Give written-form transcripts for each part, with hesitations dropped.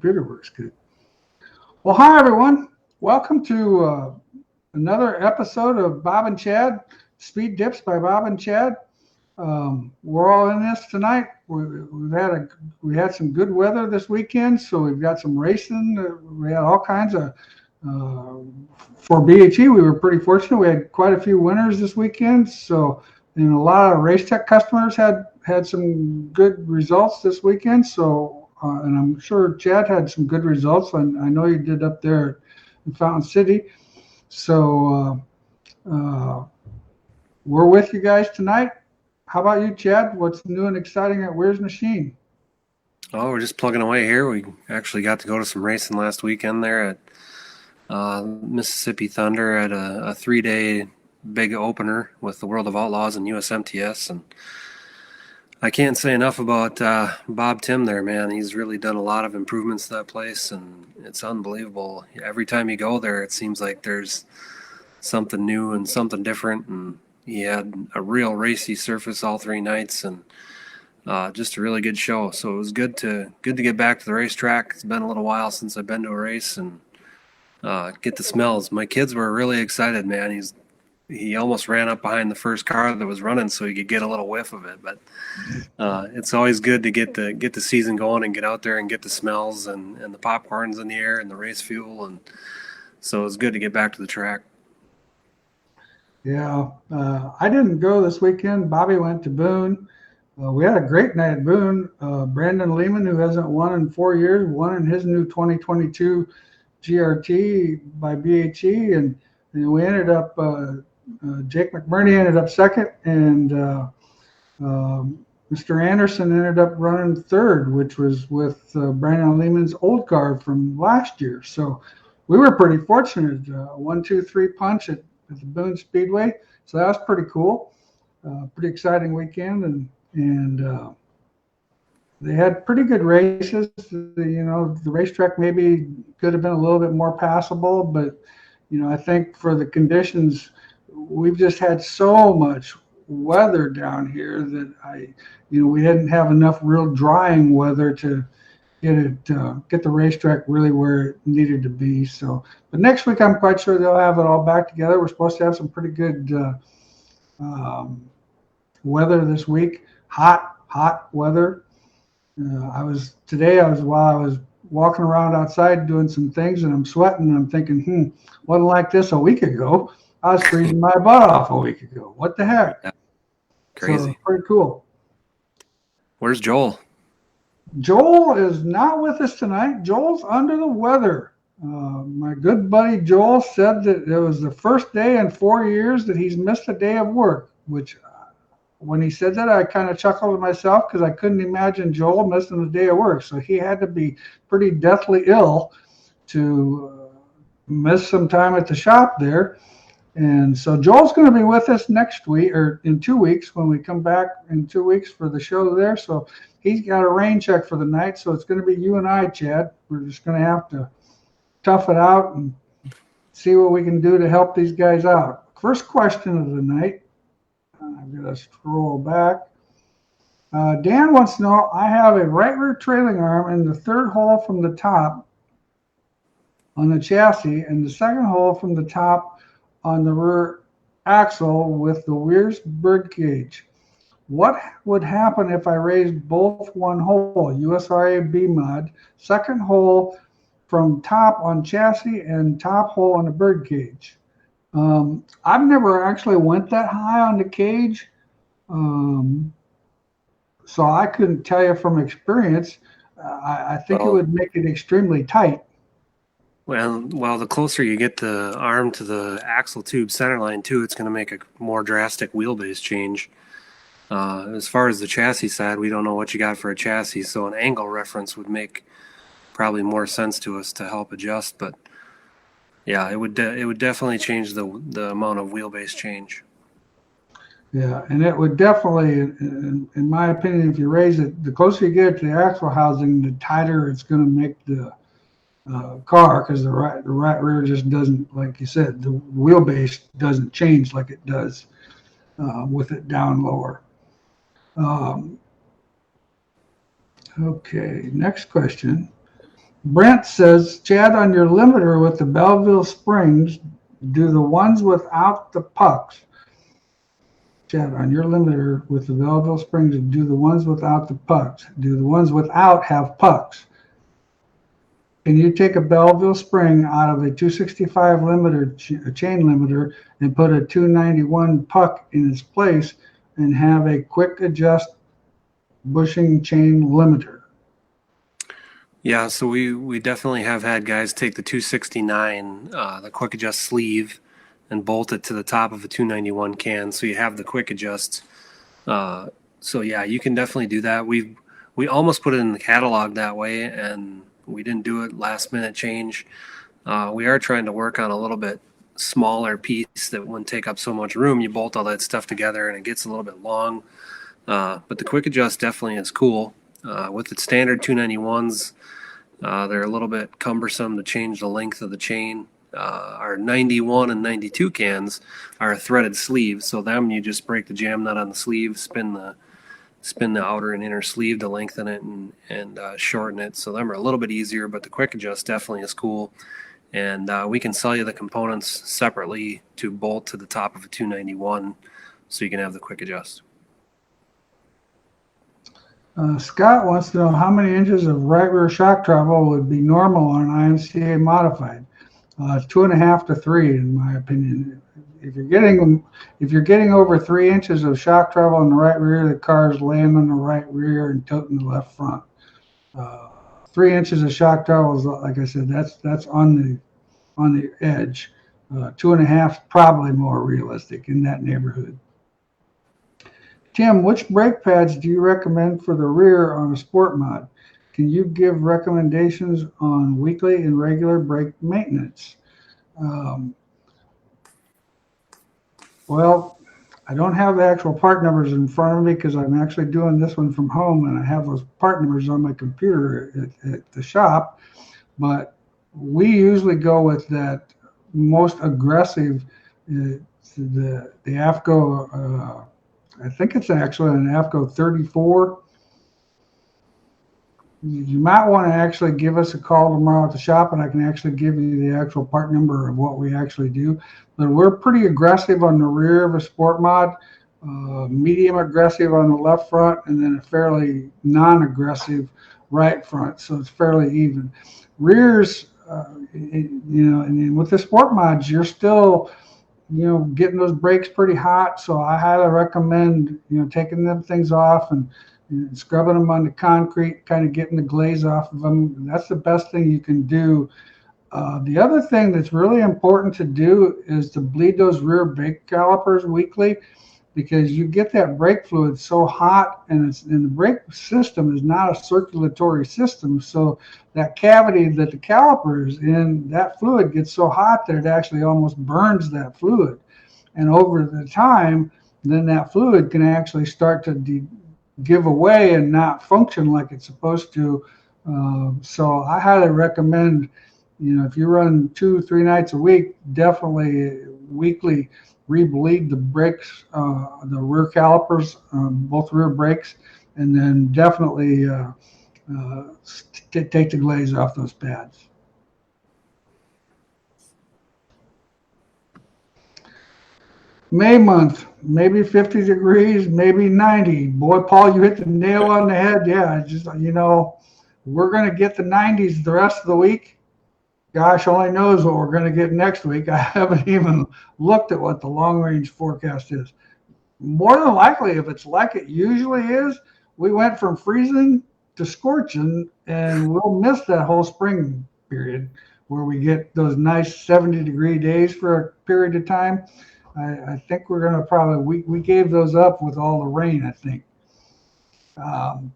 computer works good. Well, hi, everyone. Welcome to another episode of Bob and Chad, Speed Dips by Bob and Chad. We're all in this tonight. We had some good weather this weekend, so we've got some racing. We had all kinds of for BHE. We were pretty fortunate. We had quite a few winners this weekend, so a lot of race tech customers had some good results this weekend. So, and I'm sure Chad had some good results. And I know you did up there in Fountain City. So we're with you guys tonight. How about you, Chad? What's new and exciting at Wehrs Machine? Oh, we're just plugging away here. We actually got to go to some racing last weekend there at Mississippi Thunder at a 3-day big opener with the World of Outlaws and USMTS. And I can't say enough about Bob Tim there, man. He's really done a lot of improvements to that place, and it's unbelievable. Every time you go there, it seems like there's something new and something different. And he had a real racy surface all 3 nights, and just a really good show. So it was good to get back to the racetrack. It's been a little while since I've been to a race and get the smells. My kids were really excited, man. He almost ran up behind the first car that was running so he could get a little whiff of it. But it's always good to get the season going and get out there and get the smells and the popcorns in the air and the race fuel. And so it's good to get back to the track. Yeah, I didn't go this weekend. Bobby went to Boone. We had a great night at Boone. Brandon Lehman, who hasn't won in 4 years, won in his new 2022 GRT by BHE, and we ended up. Jake McBurney ended up second, and Mr. Anderson ended up running third, which was with Brandon Lehman's old car from last year. So we were pretty fortunate. 1, 2, 3 punch at the Boone Speedway. So that was pretty cool. Pretty exciting weekend, and they had pretty good races. The racetrack maybe could have been a little bit more passable, but I think for the conditions, we've just had so much weather down here that we didn't have enough real drying weather to get the racetrack really where it needed to be. So, but next week I'm quite sure they'll have it all back together. We're supposed to have some pretty good weather this week. Hot weather. While I was walking around outside doing some things, and I'm sweating, and I'm thinking, wasn't like this a week ago. I was freezing my butt off a week ago. What the heck? Yeah. Crazy. So, pretty cool. Where's Joel? Joel is not with us tonight. Joel's under the weather. My good buddy Joel said that it was the first day in 4 years that he's missed a day of work, which when he said that, I kind of chuckled to myself because I couldn't imagine Joel missing a day of work. So he had to be pretty deathly ill to miss some time at the shop there. And so Joel's going to be with us next week, or in 2 weeks, when we come back in 2 weeks for the show there. So he's got a rain check for the night. So it's going to be you and I, Chad. We're just going to have to tough it out and see what we can do to help these guys out. First question of the night. I'm going to scroll back. Dan wants to know, I have a right rear trailing arm in the third hole from the top on the chassis and the second hole from the top on the rear axle with the Wehrs bird cage. What would happen if I raised both one hole, USRA B mod, second hole from top on chassis and top hole on the bird cage? I've never actually went that high on the cage, so I couldn't tell you from experience. I think it would make it extremely tight. Well, the closer you get the arm to the axle tube centerline too, it's going to make a more drastic wheelbase change. As far as the chassis side, we don't know what you got for a chassis, so an angle reference would make probably more sense to us to help adjust. But yeah, it would definitely change the amount of wheelbase change. Yeah, and it would definitely, in my opinion, if you raise it, the closer you get to the axle housing, the tighter it's going to make the car, because the right rear just doesn't, like you said, the wheelbase doesn't change like it does with it down lower. Okay, next question. Brent says, Chad, on your limiter with the Belleville springs, do the ones without the pucks. Chad, on your limiter with the Belleville springs, do the ones without the pucks. Do the ones without have pucks? Can you take a Belleville spring out of a 265 limiter, chain limiter, and put a 291 puck in its place and have a quick adjust bushing chain limiter? Yeah, so we definitely have had guys take the 269, the quick adjust sleeve, and bolt it to the top of a 291 can, so you have the quick adjust. So yeah, you can definitely do that. We almost put it in the catalog that way, and we didn't do it. Last minute change. We are trying to work on a little bit smaller piece that wouldn't take up so much room. You bolt all that stuff together, and it gets a little bit long. But the quick adjust definitely is cool. With its standard 291s, they're a little bit cumbersome to change the length of the chain. Our 91 and 92 cans are a threaded sleeve, so them you just break the jam nut on the sleeve, spin the outer and inner sleeve to lengthen it and shorten it. So them are a little bit easier, but the quick adjust definitely is cool. And we can sell you the components separately to bolt to the top of a 291, so you can have the quick adjust. Scott wants to know how many inches of right rear shock travel would be normal on an IMCA modified. 2.5 to 3, in my opinion. If you're getting over 3 inches of shock travel in the right rear, the car's laying on the right rear and tilting the left front. 3 inches of shock travel is, like I said, that's on the edge. 2.5 probably more realistic in that neighborhood. Tim, which brake pads do you recommend for the rear on a sport mod? Can you give recommendations on weekly and regular brake maintenance? Well, I don't have the actual part numbers in front of me because I'm actually doing this one from home and I have those part numbers on my computer at the shop. But we usually go with that most aggressive, the AFCO, I think it's actually an AFCO 34. You might want to actually give us a call tomorrow at the shop and I can actually give you the actual part number of what we actually do. But we're pretty aggressive on the rear of a sport mod, medium aggressive on the left front, and then a fairly non-aggressive right front. So it's fairly even. Rears, and with the sport mods, you're still, getting those brakes pretty hot. So I highly recommend, taking them things off and scrubbing them on the concrete, kind of getting the glaze off of them. That's the best thing you can do. The other thing that's really important to do is to bleed those rear brake calipers weekly, because you get that brake fluid so hot, and the brake system is not a circulatory system. So that cavity that the caliper is in, that fluid gets so hot that it actually almost burns that fluid. And over the time, then that fluid can actually start to give away and not function like it's supposed to. So I highly recommend, if you run 2-3 nights a week, definitely weekly rebleed the brakes, the rear calipers, both rear brakes, and then definitely take the glaze off those pads. May month, maybe 50 degrees, maybe 90. Boy, Paul, you hit the nail on the head. Yeah, just, we're going to get the 90s the rest of the week. Gosh only knows what we're going to get next week. I haven't even looked at what the long-range forecast is. More than likely, if it's like it usually is, we went from freezing to scorching, and we'll miss that whole spring period where we get those nice 70-degree days for a period of time. I think we're going to probably, we gave those up with all the rain, I think. Todd,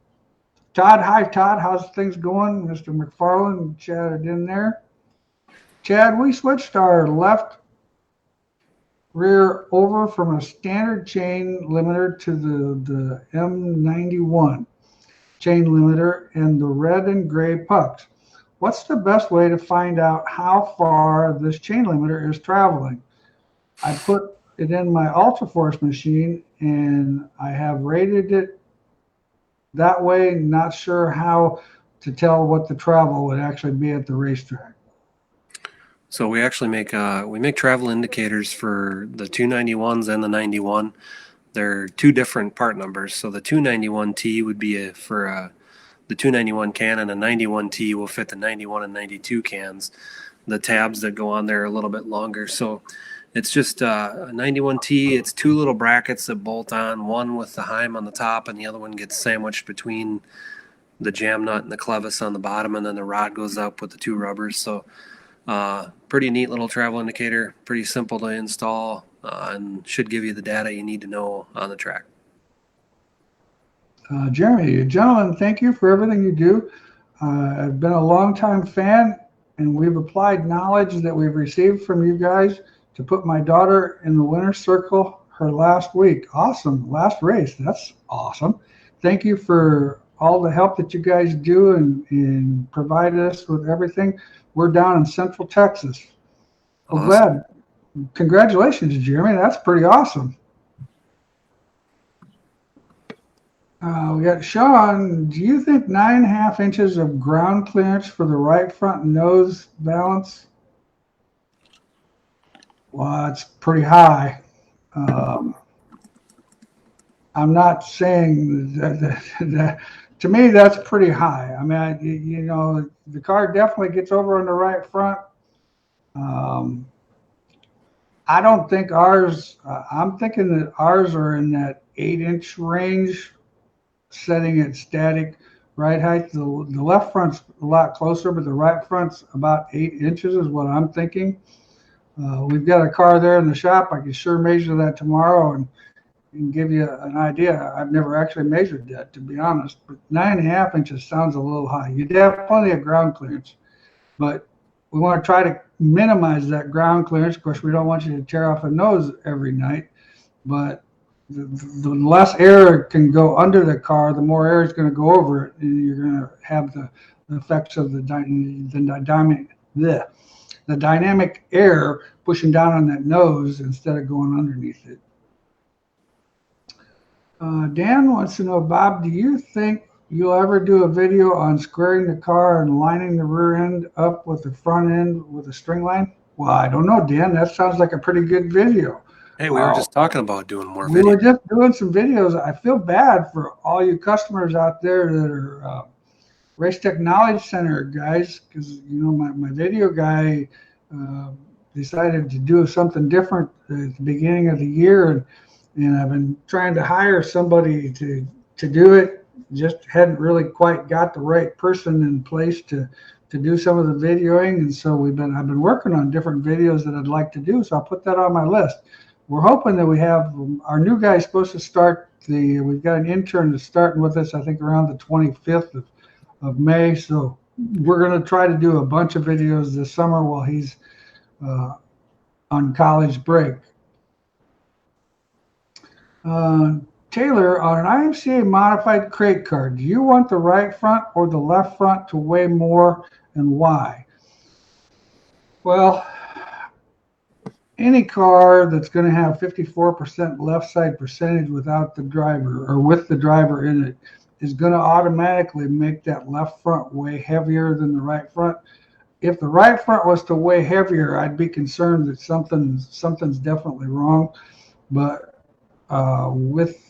hi, Todd. How's things going? Mr. McFarland chatted in there. Chad, we switched our left rear over from a standard chain limiter to the M91 chain limiter and the red and gray pucks. What's the best way to find out how far this chain limiter is traveling? I put it in my Ultraforce machine and I have rated it that way. Not sure how to tell what the travel would actually be at the racetrack? So we actually make travel indicators for the 291s and the 91. They're two different part numbers. So the 291T would be for the 291 can, and a 91T will fit the 91 and 92 cans. The tabs that go on there are a little bit longer. So it's just a 91T. It's two little brackets that bolt on, one with the Heim on the top, and the other one gets sandwiched between the jam nut and the clevis on the bottom, and then the rod goes up with the two rubbers. So pretty neat little travel indicator, pretty simple to install, and should give you the data you need to know on the track. Jeremy, gentlemen, thank you for everything you do. I've been a long-time fan, and we've applied knowledge that we've received from you guys to put my daughter in the winner's circle her last week. Awesome. Last race. That's awesome. Thank you for all the help that you guys do and provide us with everything. We're down in Central Texas. Well, Awesome. glad. Congratulations, Jeremy. That's pretty awesome. We got Sean. Do you think 9.5 inches of ground clearance for the right front nose balance? Well, it's pretty high. I'm not saying that to me, that's pretty high. I mean, the car definitely gets over on the right front. I don't think ours, I'm thinking that ours are in that 8-inch range, setting it static right height. The left front's a lot closer, but the right front's about 8 inches is what I'm thinking. We've got a car there in the shop. I can sure measure that tomorrow and give you an idea. I've never actually measured that, to be honest, but 9.5 inches sounds a little high. You have plenty of ground clearance, but we want to try to minimize that ground clearance. Of course, we don't want you to tear off a nose every night, but the less air can go under the car, the more air is going to go over it, and you're going to have the effects of the dynamic air pushing down on that nose instead of going underneath it. Dan wants to know, Bob, do you think you'll ever do a video on squaring the car and lining the rear end up with the front end with a string line? Well, I don't know, Dan. That sounds like a pretty good video. Hey, we were just talking about doing more videos. We were just doing some videos. I feel bad for all you customers out there that are Race Tech Knowledge Center guys, because my video guy decided to do something different at the beginning of the year, and I've been trying to hire somebody to do it. Just hadn't really quite got the right person in place to do some of the videoing, and so I've been working on different videos that I'd like to do. So I'll put that on my list. We're hoping that we have our new guy supposed to start we've got an intern that's starting with us, I think around the 25th of May. So we're going to try to do a bunch of videos this summer while he's on college break. Taylor, on an IMCA modified crate car, do you want the right front or the left front to weigh more, and why? Well, any car that's going to have 54% left side percentage without the driver or with the driver in it is going to automatically make that left front weigh heavier than the right front. If the right front was to weigh heavier, I'd be concerned that something's definitely wrong. But with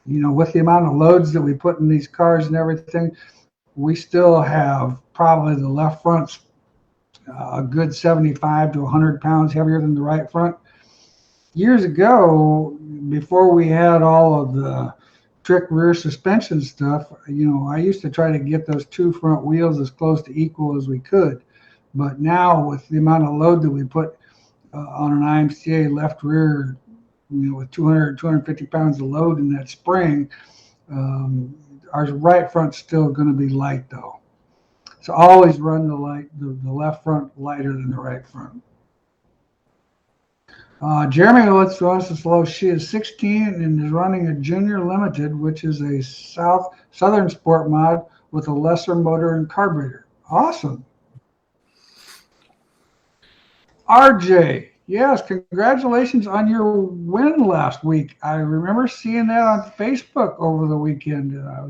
the amount of loads that we put in these cars and everything, we still have probably the left front's a good 75 to 100 pounds heavier than the right front. Years ago, before we had all of the trick rear suspension stuff, I used to try to get those two front wheels as close to equal as we could. But now with the amount of load that we put on an IMCA left rear, with 250 pounds of load in that spring, our right front's still going to be light though. So always run the left front lighter than the right front. Jeremy wants us to know she is 16 and is running a Junior Limited, which is a Southern Sport mod with a lesser motor and carburetor. Awesome. RJ, yes, congratulations on your win last week. I remember seeing that on Facebook over the weekend. I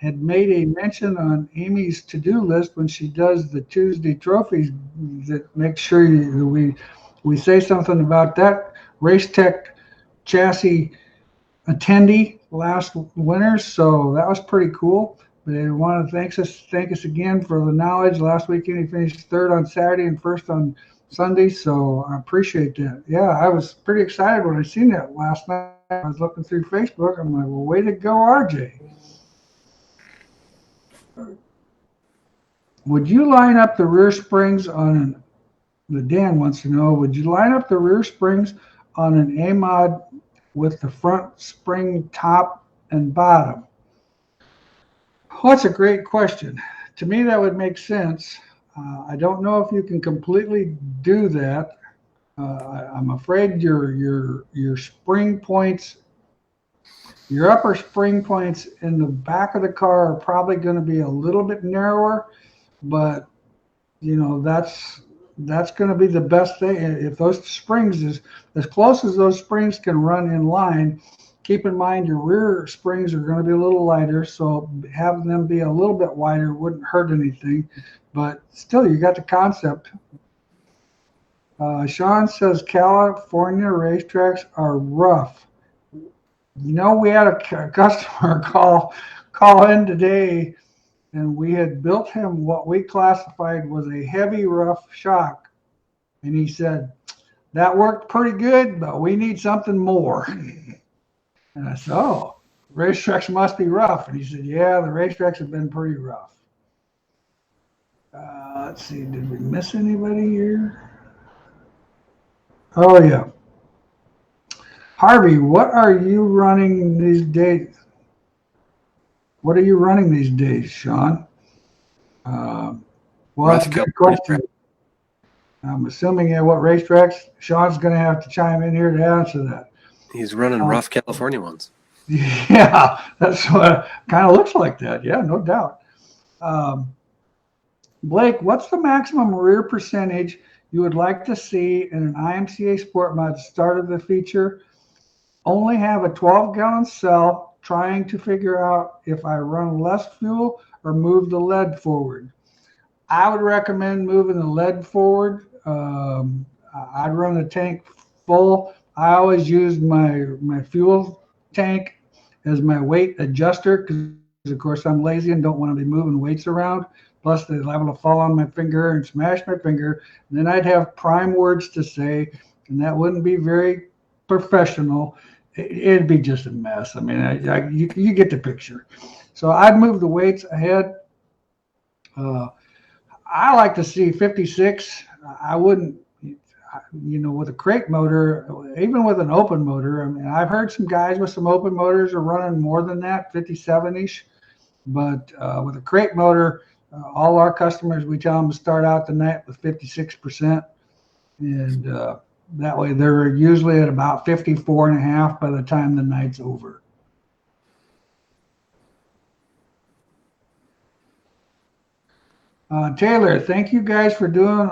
had made a mention on Amy's to-do list when she does the Tuesday trophies that make sure we say something about that Race Tech chassis attendee last winter. So that was pretty cool. But I want to thank us again for the knowledge. Last weekend he finished third on Saturday and first on Sunday, so I appreciate that. Yeah, I was pretty excited when I seen that last night. I was looking through Facebook. I'm like, well, way to go, RJ. Would you line up the rear springs on the Dan wants to know, would you line up the rear springs on an A-Mod with the front spring top and bottom? Well, that's a great question. To me, that would make sense. I don't know if you can completely do that. I'm afraid your spring points, your upper spring points in the back of the car are probably going to be a little bit narrower, but you know that's going to be the best thing. If those springs is as close as those springs can run in line. Keep in mind your rear springs are going to be a little lighter, so having them be a little bit wider wouldn't hurt anything. But still, you got the concept. Sean says California racetracks are rough. You know, we had a customer call in today, and we had built him what we classified was a heavy rough shock. And he said, that worked pretty good, but we need something more. And I said, oh, racetracks must be rough. And he said, yeah, the racetracks have been pretty rough. Let's see, did we miss anybody here? Oh, yeah. Harvey, what are you running these days? What are you running these days, Sean? Well, that's a good question. I'm assuming what racetracks. Sean's going to have to chime in here to answer that. He's running rough California ones. Yeah, that's what kind of looks like that. Yeah, no doubt. Blake, what's the maximum rear percentage you would like to see in an IMCA Sport Mod start of the feature? Only have a 12-gallon cell, trying to figure out if I run less fuel or move the lead forward. I would recommend moving the lead forward. I'd run the tank full. I always use my fuel tank as my weight adjuster because, of course, I'm lazy and don't want to be moving weights around. Plus, they're liable to fall on my finger and smash my finger. And then I'd have prime words to say, and that wouldn't be very professional. It'd be just a mess. I mean, you get the picture. So I'd move the weights ahead. I like to see 56. I wouldn't, with a crate motor, even with an open motor. I mean, I've heard some guys with some open motors are running more than that, 57-ish. But with a crate motor, all our customers, we tell them to start out the night with 56%. And that way they're usually at about 54.5 by the time the night's over. Taylor, thank you guys for doing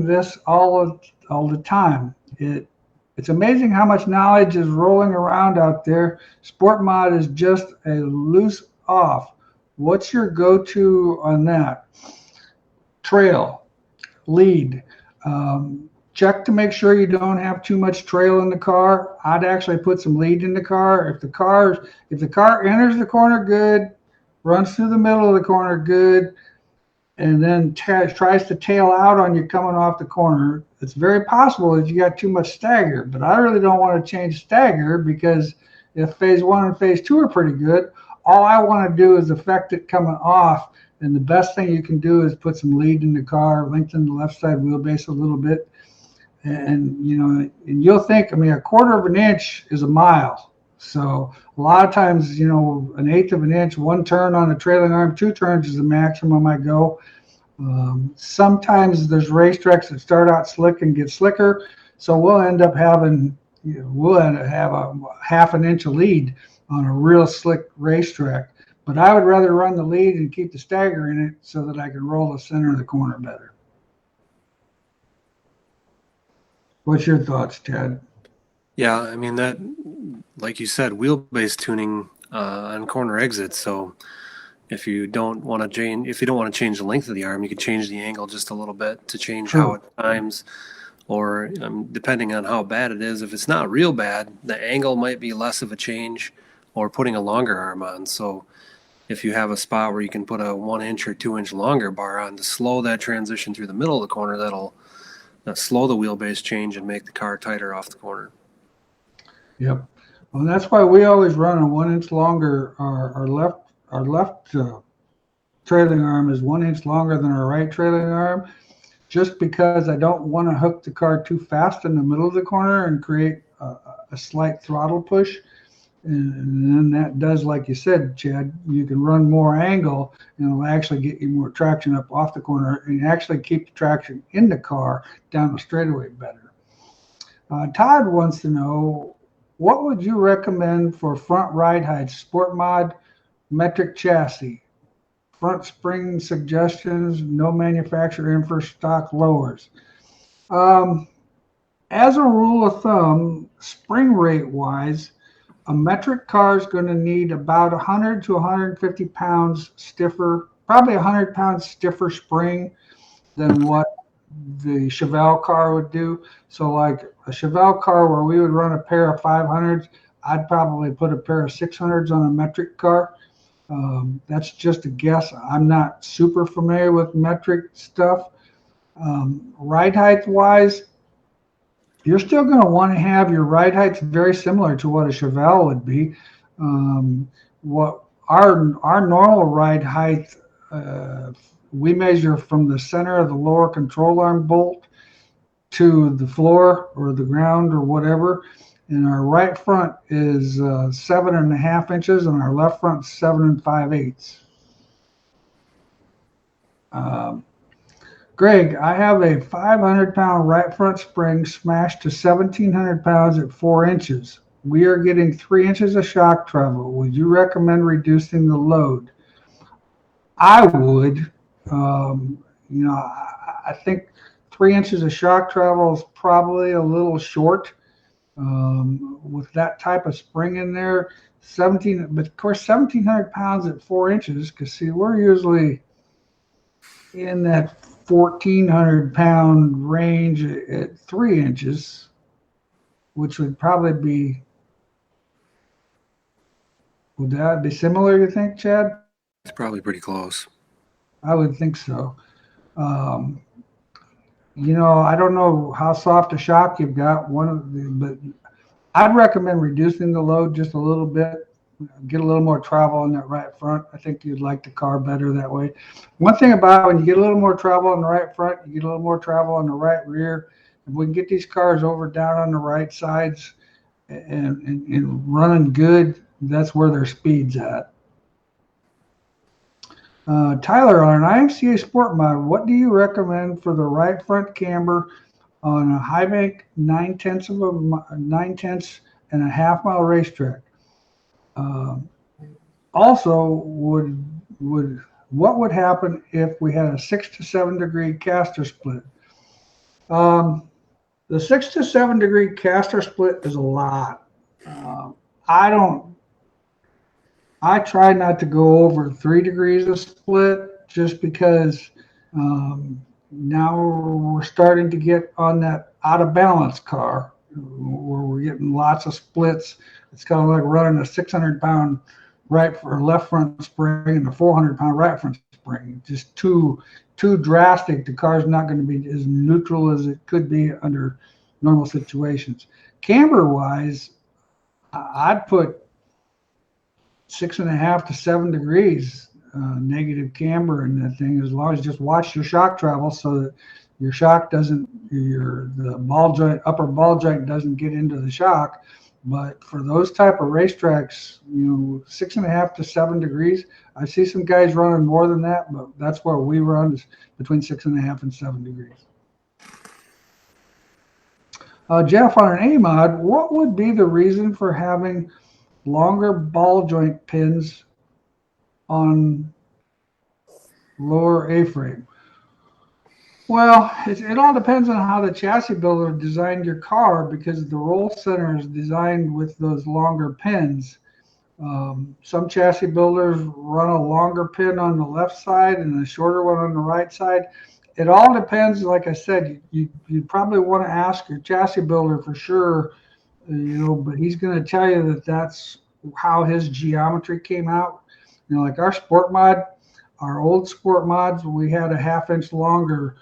this all the time. It's amazing how much knowledge is rolling around out there. Sport Mod is just a loose off. What's your go-to on that? Trail, lead. Check to make sure you don't have too much trail in the car. I'd actually put some lead in the car. If the car enters the corner good, runs through the middle of the corner good, and then tries to tail out on you coming off the corner, it's very possible that you got too much stagger. But I really don't want to change stagger because if phase 1 and phase 2 are pretty good, all I want to do is affect it coming off. And the best thing you can do is put some lead in the car, lengthen the left side wheelbase a little bit. And you'll think, I mean, 1/4 of an inch is a mile. So a lot of times, 1/8 of an inch, 1 turn on the trailing arm, 2 turns is the maximum I go. Sometimes there's racetracks that start out slick and get slicker. So we'll end up having, have a 1/2 an inch of lead on a real slick racetrack. But I would rather run the lead and keep the stagger in it so that I can roll the center of the corner better. What's your thoughts, Ted? Yeah, I mean, that, like you said, wheelbase tuning on corner exits. So if you don't want to change the length of the arm, you could change the angle just a little bit to change how it times, or depending on how bad it is. If it's not real bad, the angle might be less of a change, or putting a longer arm on. So if you have a spot where you can put a 1 inch or 2 inch longer bar on to slow that transition through the middle of the corner, that'll slow the wheelbase change and make the car tighter off the corner. Yep. Well, that's why we always run a 1 inch longer. Our left trailing arm is 1 inch longer than our right trailing arm, just because I don't want to hook the car too fast in the middle of the corner and create a slight throttle push. And then that does, like you said, Chad, you can run more angle and it'll actually get you more traction up off the corner and actually keep the traction in the car down the straightaway better. Todd wants to know, what would you recommend for front ride heights, sport mod, metric chassis, front spring suggestions, no manufacturer in for stock lowers? As a rule of thumb, spring rate wise, a metric car is going to need about 100 to 150 pounds stiffer, probably 100 pounds stiffer spring than what the Chevelle car would do. So like a Chevelle car where we would run a pair of 500s, I'd probably put a pair of 600s on a metric car. That's just a guess. I'm not super familiar with metric stuff. Ride height wise, you're still going to want to have your ride heights very similar to what a Chevelle would be. What our normal ride height, we measure from the center of the lower control arm bolt to the floor or the ground or whatever. And our right front is 7.5 inches, and our left front 7 5/8. Greg, I have a 500-pound right front spring smashed to 1,700 pounds at 4 inches. We are getting 3 inches of shock travel. Would you recommend reducing the load? I would. I think 3 inches of shock travel is probably a little short with that type of spring in there. But of course, 1,700 pounds at 4 inches, because see, we're usually in that 1,400 pound range at 3 inches, which would probably be, would that be similar, you think, Chad? It's probably pretty close. I would think so. I don't know how soft a shock you've got, but I'd recommend reducing the load just a little bit. Get a little more travel on that right front. I think you'd like the car better that way. One thing about when you get a little more travel on the right front, you get a little more travel on the right rear. If we can get these cars over down on the right sides and running good, that's where their speed's at. Tyler, on an IMCA Sport Mod, what do you recommend for the right front camber on a high bank 9/10 and a half-mile racetrack? Also, what would happen if we had a 6 to 7 degree caster split? The 6 to 7 degree caster split is a lot. I try not to go over 3 degrees of split, just because now we're starting to get on that out of balance car where we're getting lots of splits. It's kind of like running a 600-pound right or left front spring and a 400-pound right front spring. Just too drastic. The car's not going to be as neutral as it could be under normal situations. Camber wise, I'd put 6.5 to 7 degrees negative camber in that thing, as long as you just watch your shock travel so that your shock doesn't, the ball joint, upper ball joint doesn't get into the shock. But for those type of racetracks, 6.5 to 7 degrees. I see some guys running more than that, but that's where we run, is between 6.5 and 7 degrees. Jeff, on an A-mod, what would be the reason for having longer ball joint pins on lower A-frame? Well, it all depends on how the chassis builder designed your car, because the roll center is designed with those longer pins. Some chassis builders run a longer pin on the left side and a shorter one on the right side. It all depends. Like I said, you probably want to ask your chassis builder for sure, but he's going to tell you that that's how his geometry came out. Like our sport mod, our old sport mods, we had a 1/2 inch longer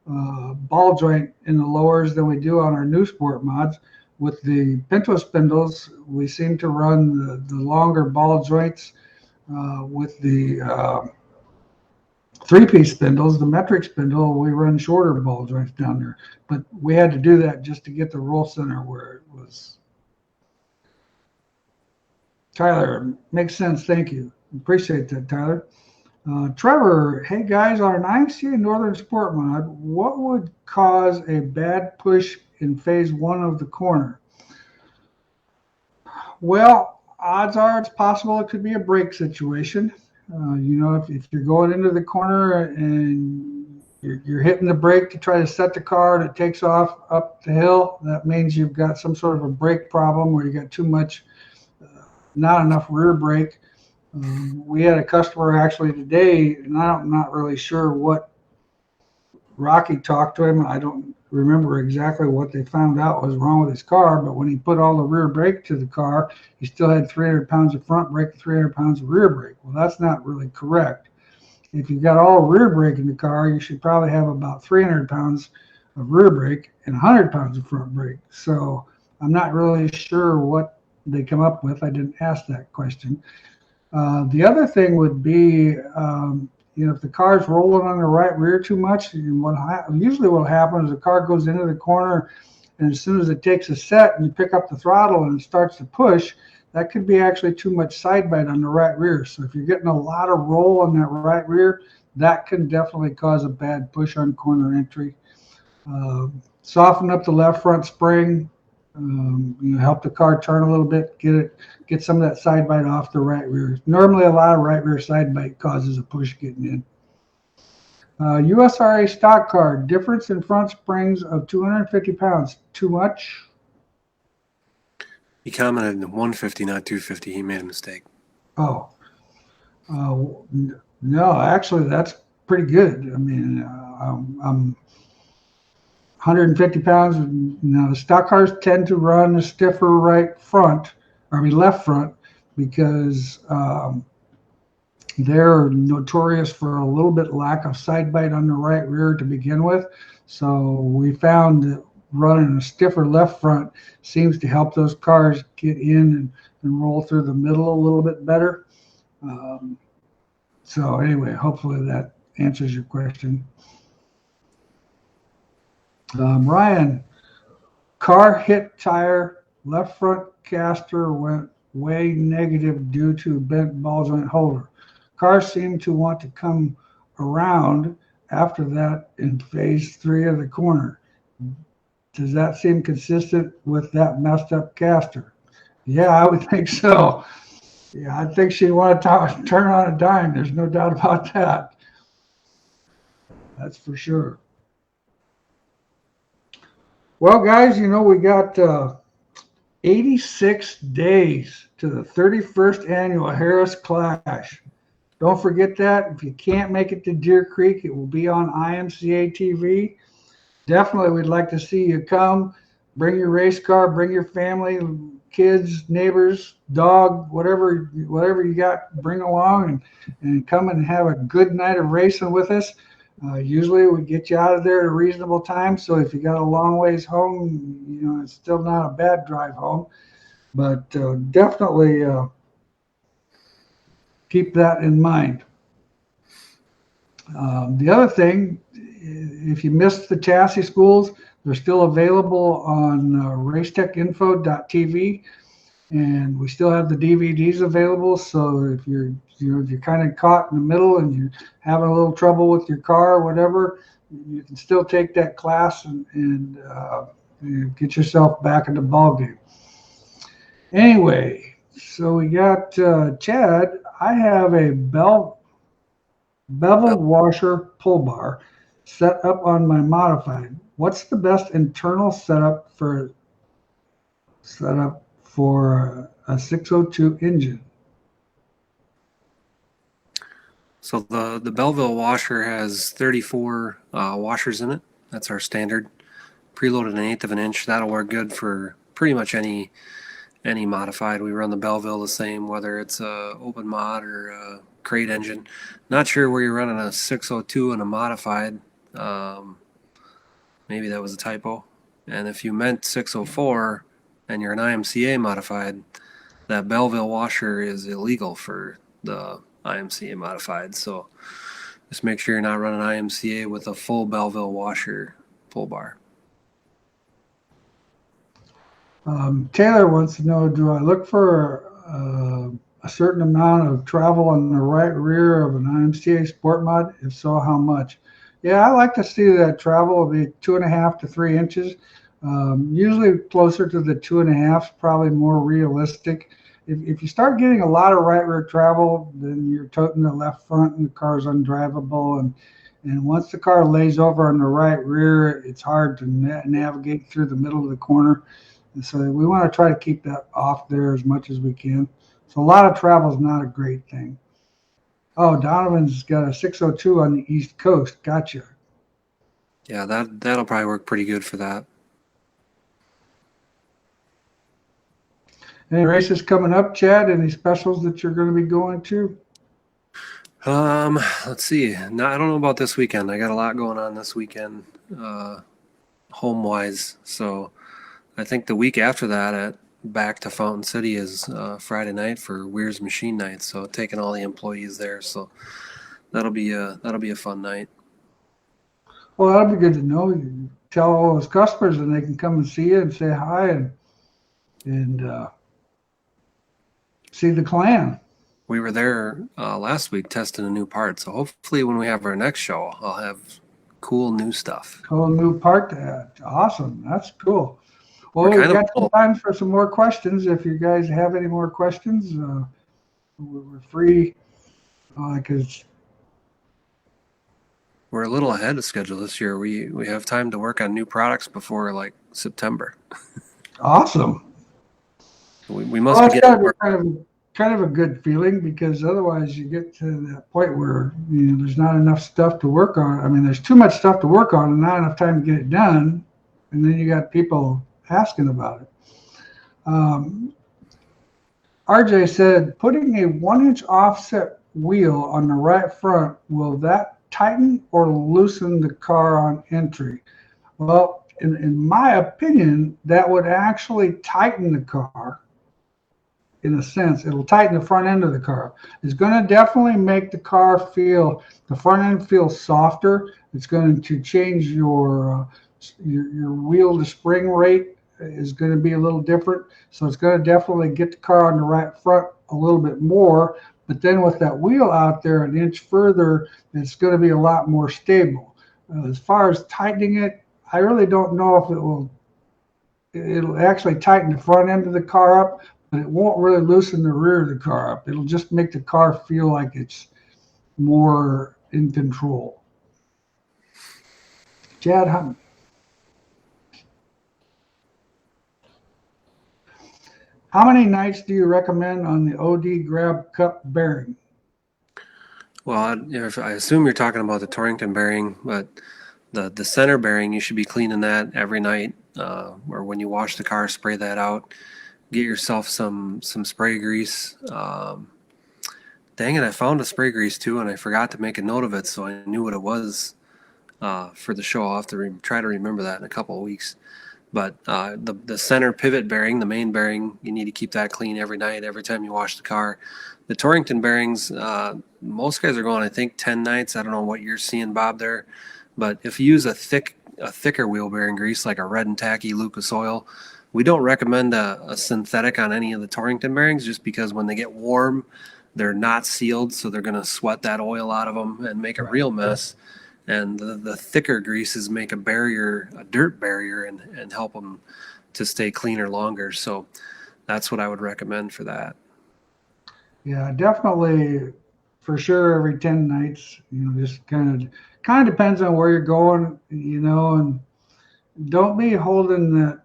ball joint in the lowers than we do on our new sport mods. With the Pinto spindles, we seem to run the longer ball joints. With the 3-piece spindles, the metric spindle, we run shorter ball joints down there. But we had to do that just to get the roll center where it was. Tyler, makes sense. Thank you. Appreciate that, Tyler. Trevor, hey guys, on an IMCA Northern Sport mod, what would cause a bad push in phase 1 of the corner? Well, odds are it's possible it could be a brake situation. If you're going into the corner and you're hitting the brake to try to set the car and it takes off up the hill, that means you've got some sort of a brake problem where you got too much, not enough rear brake. We had a customer actually today, and I'm not really sure what Rocky talked to him. I don't remember exactly what they found out was wrong with his car, but when he put all the rear brake to the car, he still had 300 pounds of front brake and 300 pounds of rear brake. Well, that's not really correct. If you've got all rear brake in the car, you should probably have about 300 pounds of rear brake and 100 pounds of front brake. So I'm not really sure what they come up with. I didn't ask that question. The other thing would be, if the car's rolling on the right rear too much, usually what will happen is the car goes into the corner, and as soon as it takes a set and you pick up the throttle and it starts to push, that could be actually too much side bite on the right rear. So if you're getting a lot of roll on that right rear, that can definitely cause a bad push on corner entry. Soften up the left front spring. Help the car turn a little bit, get some of that side bite off the right rear. Normally, a lot of right rear side bite causes a push getting in. USRA stock car, difference in front springs of 250 pounds. Too much? He commented 150, not 250. He made a mistake. Oh. No, actually, that's pretty good. I mean, I'm 150 pounds. Now, the stock cars tend to run a stiffer left front, because they're notorious for a little bit lack of side bite on the right rear to begin with. So we found that running a stiffer left front seems to help those cars get in and roll through the middle a little bit better. So anyway, hopefully that answers your question. Ryan, car hit tire, left front caster went way negative due to bent ball joint holder. Car seemed to want to come around after that in phase 3 of the corner. Does that seem consistent with that messed up caster? Yeah, I would think so. Yeah, I think she'd want to turn on a dime. There's no doubt about that. That's for sure. Well, guys, we got 86 days to the 31st annual Harris Clash. Don't forget that. If you can't make it to Deer Creek, it will be on IMCA TV. Definitely, we'd like to see you come. Bring your race car, bring your family, kids, neighbors, dog, whatever you got, bring along and come and have a good night of racing with us. Usually we get you out of there at a reasonable time. So if you got a long ways home, it's still not a bad drive home. But definitely keep that in mind. The other thing, if you missed the chassis schools, they're still available on racetechinfo.tv, and we still have the DVDs available. So if you're kind of caught in the middle and you're having a little trouble with your car or whatever, you can still take that class and get yourself back in the ball game. Anyway, so we got Chad. I have a beveled washer pull bar set up on my modified. What's the best internal setup for a 602 engine? So the Belleville washer has 34 washers in it. That's our standard. Preloaded an eighth of an inch. That'll work good for pretty much any modified. We run the Belleville the same, whether it's a open mod or a crate engine. Not sure where you're running a 602 and a modified. Maybe that was a typo. And if you meant 604 and you're an IMCA modified, that Belleville washer is illegal for the IMCA modified. So just make sure you're not running IMCA with a full Belleville washer pull bar. Taylor wants to know, do I look for a certain amount of travel on the right rear of an IMCA Sport Mod? If so, how much? Yeah, I like to see that travel be 2.5 to 3 inches. Usually closer to the 2.5 is probably more realistic. If you start getting a lot of right rear travel, then you're toting the left front and the car's undrivable. And once the car lays over on the right rear, it's hard to navigate through the middle of the corner. And so we want to try to keep that off there as much as we can. So a lot of travel is not a great thing. Oh, Donovan's got a 602 on the East Coast. Gotcha. Yeah, that'll probably work pretty good for that. Any races coming up, Chad? Any specials that you're going to be going to? Let's see. No, I don't know about this weekend. I got a lot going on this weekend, home-wise. So I think the week after that, back to Fountain City is Friday night for Wehrs Machine Night. So taking all the employees there. So that'll be a fun night. Well, that'll be good to know. You tell all those customers, and they can come and see you and say hi and see the clan. We were there last week testing a new part. So hopefully when we have our next show, I'll have cool new stuff. Cool new part to add. Awesome. That's cool. Well, we've got some time for some more questions. If you guys have any more questions, we're free because we're a little ahead of schedule this year. We have time to work on new products before like September. Awesome. We must be getting kind of a good feeling, because otherwise you get to that point where there's not enough stuff to work on. I mean, there's too much stuff to work on and not enough time to get it done, and then you got people asking about it. RJ said, putting a 1-inch offset wheel on the right front, will that tighten or loosen the car on entry? Well, in my opinion, that would actually tighten the car. In a sense, it'll tighten the front end of the car. It's going to definitely make the front end feel softer. It's going to change your wheel to spring rate is going to be a little different. So it's going to definitely get the car on the right front a little bit more. But then with that wheel out there an inch further, it's going to be a lot more stable. As far as tightening it, I really don't know if it'll actually tighten the front end of the car up, but it won't really loosen the rear of the car up. It'll just make the car feel like it's more in control. Chad, how many nights do you recommend on the OD grab cup bearing? Well, I assume you're talking about the Torrington bearing, but the center bearing, you should be cleaning that every night, or when you wash the car, spray that out. Get yourself some spray grease. Dang it, I found a spray grease too, and I forgot to make a note of it, so I knew what it was for the show. I'll have to try to remember that in a couple of weeks. But the center pivot bearing, the main bearing, you need to keep that clean every night, every time you wash the car. The Torrington bearings, most guys are going, I think, 10 nights. I don't know what you're seeing, Bob, there. But if you use a thicker wheel bearing grease, like a red and tacky Lucas oil, we don't recommend a synthetic on any of the Torrington bearings, just because when they get warm, they're not sealed, so they're going to sweat that oil out of them and make a real mess. And the thicker greases make a dirt barrier, and help them to stay cleaner longer. So that's what I would recommend for that. Yeah, definitely, for sure, every 10 nights. Just kind of depends on where you're going, and don't be holding that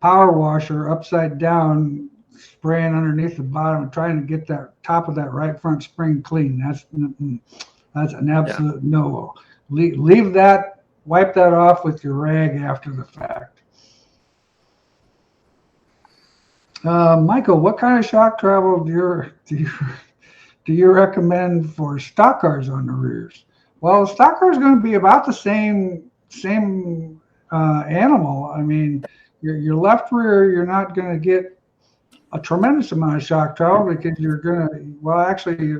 power washer upside down spraying underneath the bottom and trying to get that top of that right front spring clean. That's an absolute no. Leave that, wipe that off with your rag after the fact. Michael, what kind of shock travel do you recommend for stock cars on the rears? Well, the stock car is going to be about the same animal. I mean, your left rear, you're not going to get a tremendous amount of shock travel because you're going to, well, actually,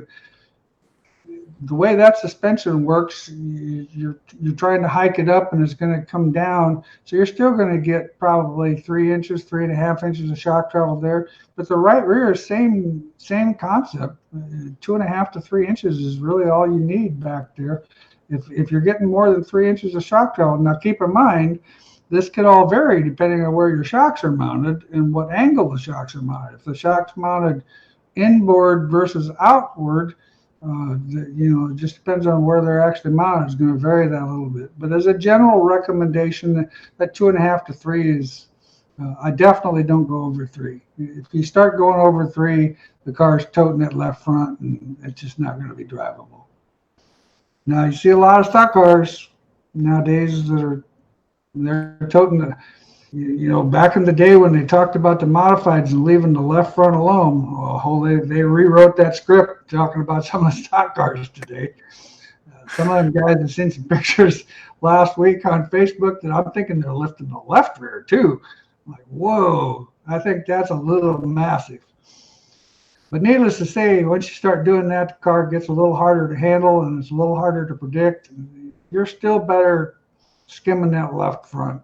the way that suspension works, you're trying to hike it up and it's going to come down. So you're still going to get probably 3 inches, 3.5 inches of shock travel there. But the right rear, same concept. 2.5 to 3 inches is really all you need back there. If you're getting more than 3 inches of shock travel, now keep in mind, this could all vary depending on where your shocks are mounted and what angle the shocks are mounted. If the shocks mounted inboard versus outward, it just depends on where they're actually mounted. It's going to vary that a little bit. But as a general recommendation, that 2.5 to 3 is, I definitely don't go over 3. If you start going over 3, the car's toting that left front and it's just not going to be drivable. Now you see a lot of stock cars nowadays they're toting back in the day when they talked about the modifieds and leaving the left front alone, they rewrote that script talking about some of the stock cars today. Some of them guys have seen some pictures last week on Facebook that I'm thinking they're lifting the left rear too. I'm like, whoa, I think that's a little massive. But needless to say, once you start doing that, the car gets a little harder to handle and it's a little harder to predict. You're still better skimming that left front.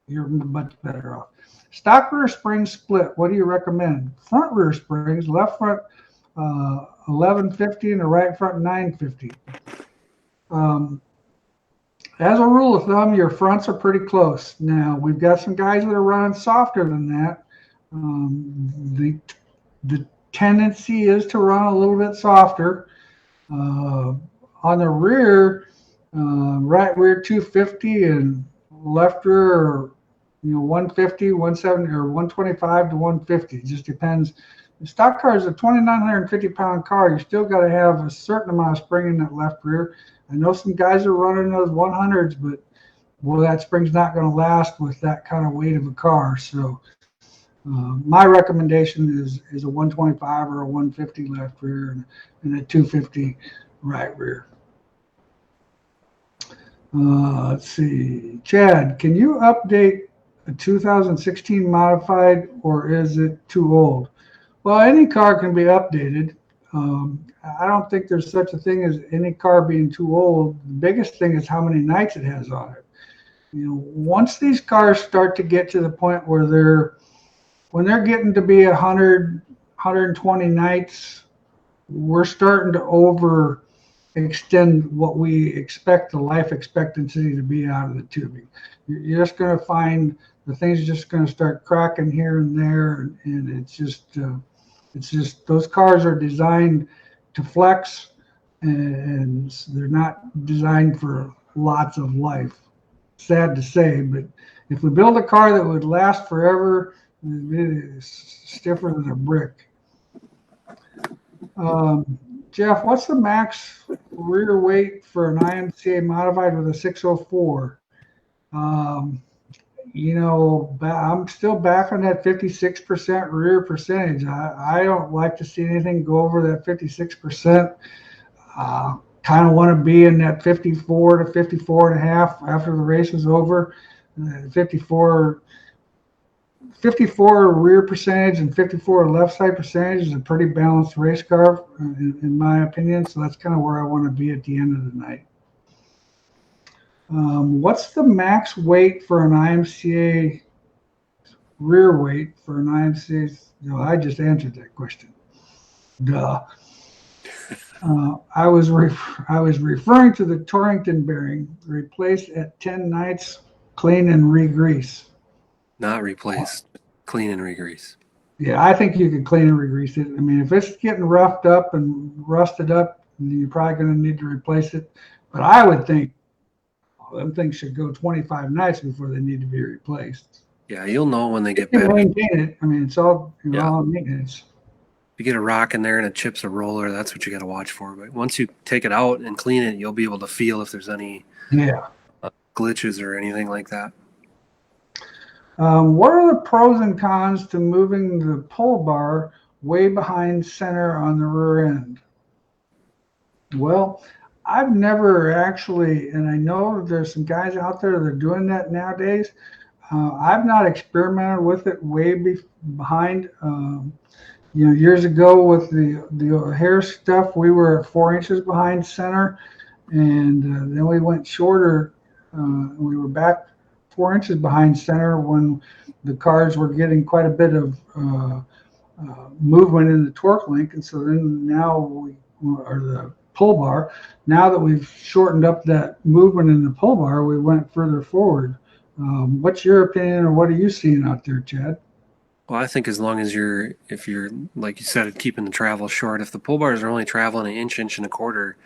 You're much better off. Stock rear spring split. What do you recommend? Front rear springs, left front 1150 and the right front 950. As a rule of thumb, your fronts are pretty close. Now we've got some guys that are running softer than that. The tendency is to run a little bit softer. On the rear, right rear 250 and left rear, 150, 170, or 125 to 150. It just depends. The stock car is a 2,950 pound car. You still got to have a certain amount of spring in that left rear. I know some guys are running those 100s, but that spring's not going to last with that kind of weight of a car. So my recommendation is a 125 or a 150 left rear and a 250 right rear. Let's see. Chad, can you update a 2016 modified or is it too old? Well, any car can be updated. I don't think there's such a thing as any car being too old. The biggest thing is how many nights it has on it. Once these cars start to get to the point where when they're getting to be 100, 120 nights, we're starting to overextend what we expect the life expectancy to be out of the tubing. You're just going to find the things just going to start cracking here and there, and it's just those cars are designed to flex, and they're not designed for lots of life. Sad to say, but if we build a car that would last forever, it is stiffer than a brick. Jeff, what's the max rear weight for an IMCA modified with a 604? I'm still back on that 56% rear percentage. I don't like to see anything go over that 56%. Kind of want to be in that 54 to 54 and a half after the race is over. 54 rear percentage and 54 left side percentage is a pretty balanced race car, in my opinion. So that's kind of where I want to be at the end of the night. What's the max weight for an IMCA rear weight for an IMCA? No, I just answered that question. Duh. I was referring to the Torrington bearing, replaced at 10 nights, clean and re-grease. Not replaced, clean and re-grease. Yeah, I think you can clean and re-grease it. I mean, if it's getting roughed up and rusted up, you're probably going to need to replace it. But I would think them things should go 25 nights before they need to be replaced. Yeah, you'll know when they get You can bad. maintain it. I mean, it's all, Yeah. all maintenance. If you get a rock in there and it chips a roller, that's what you got to watch for. But once you take it out and clean it, you'll be able to feel if there's any Yeah. glitches or anything like that. What are the pros and cons to moving the pull bar way behind center on the rear end? Well, I've never actually, and I know there's some guys out there that are doing that nowadays. I've not experimented with it behind. Years ago with the hair stuff, we were 4 inches behind center, and then we went shorter. We were back 4 inches behind center when the cars were getting quite a bit of movement in the torque link, and so then now or the pull bar. Now that we've shortened up that movement in the pull bar, we went further forward. What's your opinion, or what are you seeing out there, Chad? Well, I think as long as if you're, like you said, keeping the travel short, if the pull bars are only traveling an inch and a quarter,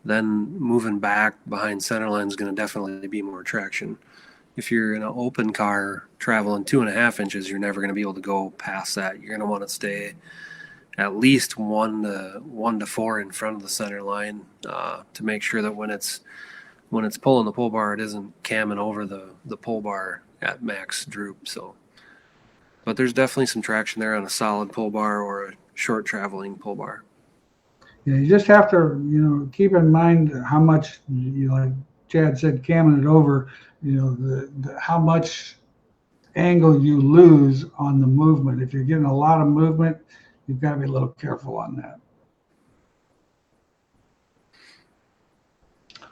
then moving back behind center line is going to definitely be more traction. If you're in an open car traveling 2.5 inches, you're never going to be able to go past that. You're going to want to stay at least 1 to 4 in front of the center line to make sure that when it's pulling the pull bar, it isn't camming over the pull bar at max droop. So, but there's definitely some traction there on a solid pull bar or a short traveling pull bar. Yeah, you just have to, keep in mind how much, like Chad said, camming it over, how much angle you lose on the movement. If you're getting a lot of movement, you've got to be a little careful on that.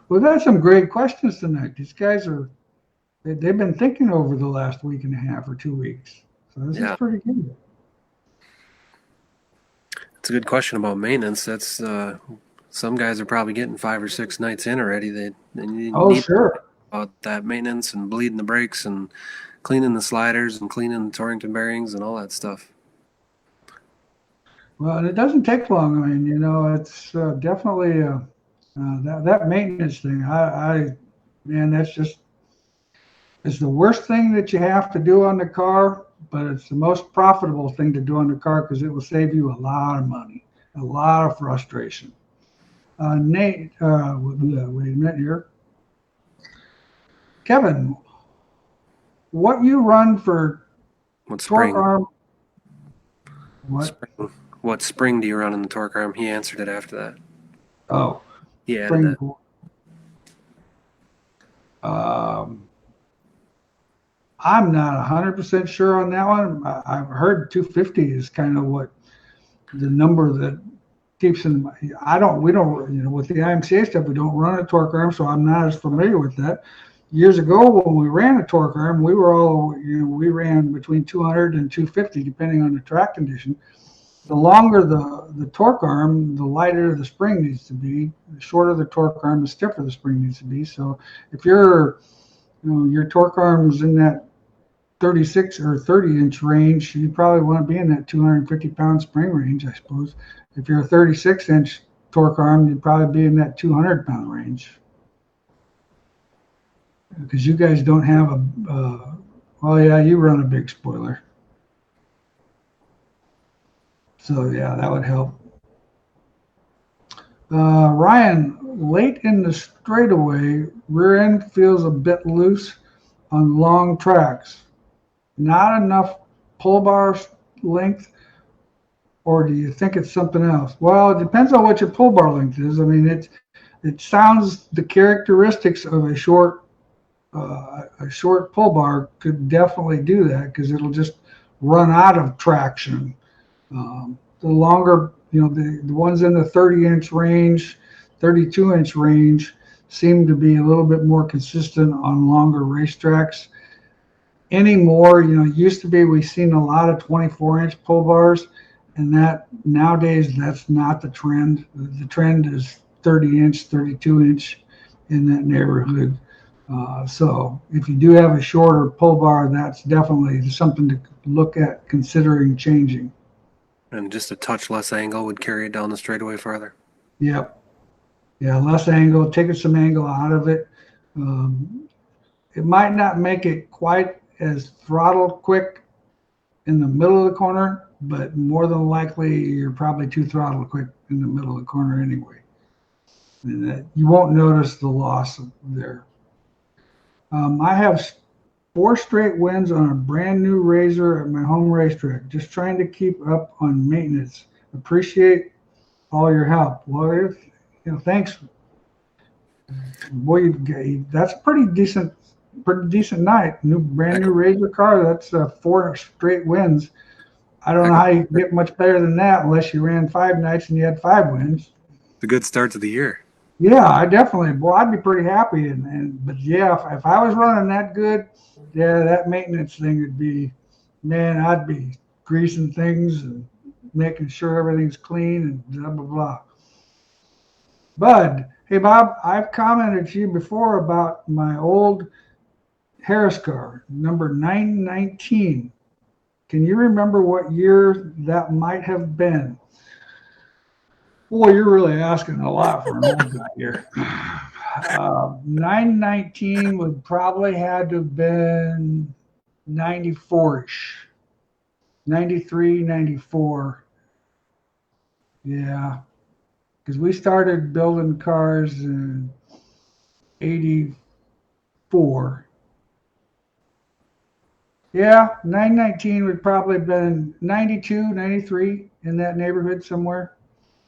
We've had some great questions tonight. These guys they've been thinking over the last week and a half or 2 weeks. So this is pretty good. It's a good question about maintenance. That's some guys are probably getting 5 or 6 nights in already. They need sure. About that maintenance and bleeding the brakes and cleaning the sliders and cleaning the Torrington bearings and all that stuff. Well, and it doesn't take long. I mean, it's definitely that maintenance thing. Man, it's the worst thing that you have to do on the car, but it's the most profitable thing to do on the car because it will save you a lot of money, a lot of frustration. Nate, wait a minute here. Kevin, what you run for torque arm? What spring do you run in the torque arm? He answered it after that. Oh, yeah. I'm not 100% sure on that one. I've heard 250 is kind of what the number that keeps in. We don't, with the IMCA stuff, we don't run a torque arm, so I'm not as familiar with that. Years ago, when we ran a torque arm, we ran between 200 and 250, depending on the track condition. The longer the torque arm, the lighter the spring needs to be. The shorter the torque arm, the stiffer the spring needs to be. So if your torque arm's in that 36 or 30-inch range, you probably want to be in that 250-pound spring range, I suppose. If you're a 36-inch torque arm, you'd probably be in that 200-pound range. Because you guys don't have you run a big spoiler. So yeah, that would help. Ryan, late in the straightaway, rear end feels a bit loose on long tracks. Not enough pull bar length, or do you think it's something else? Well, it depends on what your pull bar length is. I mean, it sounds the characteristics of a short pull bar could definitely do that because it'll just run out of traction. The longer, the ones in the 30-inch range, 32-inch range seem to be a little bit more consistent on longer racetracks. Anymore, used to be we've seen a lot of 24-inch pull bars, and that nowadays that's not the trend. The trend is 30-inch, 32-inch in that neighborhood. So if you do have a shorter pull bar, that's definitely something to look at considering changing. And just a touch less angle would carry it down the straightaway farther. Yep. Yeah, less angle, taking some angle out of it. It might not make it quite as throttle quick in the middle of the corner, but more than likely you're probably too throttle quick in the middle of the corner anyway. And that you won't notice the loss there. I have 4 straight wins on a brand new Razor at my home racetrack. Just trying to keep up on maintenance. Appreciate all your help. Well, thanks. Boy, that's a pretty decent night. Brand new Razor car. That's 4 straight wins. I don't know how you get much better than that unless you ran 5 nights and you had 5 wins. It's a good start to the year. Yeah, I definitely. Boy, I'd be pretty happy. But yeah, if I was running that good, yeah, that maintenance thing would be, man, I'd be greasing things and making sure everything's clean and blah blah blah. Bud, hey Bob, I've commented to you before about my old Harris car, number 919. Can you remember what year that might have been? Boy, you're really asking a lot for an old guy here. 919 would probably had to have been 94-ish. 93, 94. Yeah. Because we started building cars in 84. Yeah, 919 would probably have been 92, 93, in that neighborhood somewhere.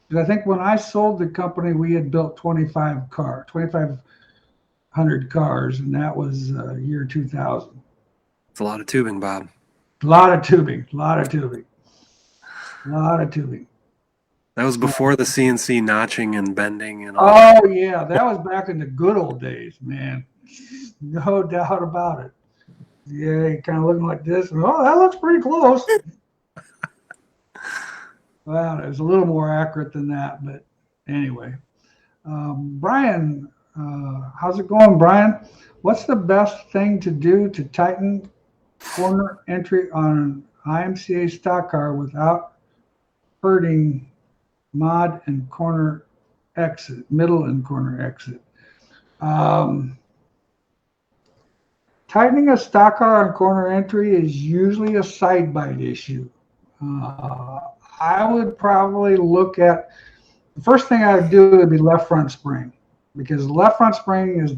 Because I think when I sold the company, we had built 2,500 cars, and that was year 2000. It's a lot of tubing, Bob. A lot of tubing. That was before the CNC notching and bending and all. Oh, yeah, that was back in the good old days, man. No doubt about it. Yeah, kind of looking like this. Oh, that looks pretty close. Well, it was a little more accurate than that, but anyway. Brian, how's it going, Brian? What's the best thing to do to tighten corner entry on an IMCA stock car without hurting mod and corner exit, middle and corner exit? Tightening a stock car on corner entry is usually a side bite issue. I would probably look at, the first thing I would do would be left front spring, because left front spring is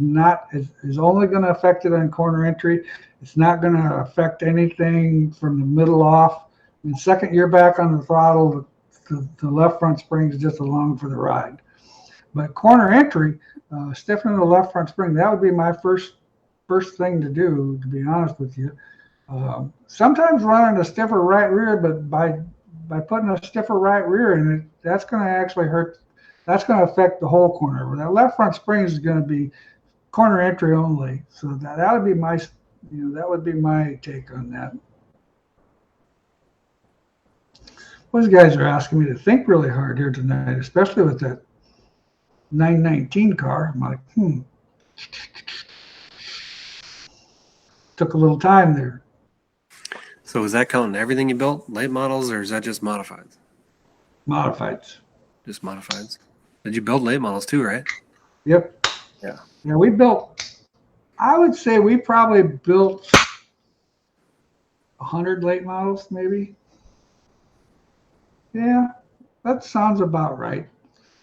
only going to affect it on corner entry. It's not going to affect anything from the middle off. And the second you're back on the throttle, the left front spring is just along for the ride. But corner entry, stiffening the left front spring, that would be my first thing to do, to be honest with you. Sometimes running a stiffer right rear, but by putting a stiffer right rear in it, that's going to actually hurt. That's going to affect the whole corner. That left front spring is going to be corner entry only. So that would be my, take on that. Those guys are asking me to think really hard here tonight, especially with that 919 car. I'm like, Took a little time there. So is that counting everything you built, late models, or is that just modifieds? Modifieds. Just modifieds. Did you build late models too, right? Yep. Yeah. Yeah, I would say we probably built 100 late models, maybe. Yeah, that sounds about right.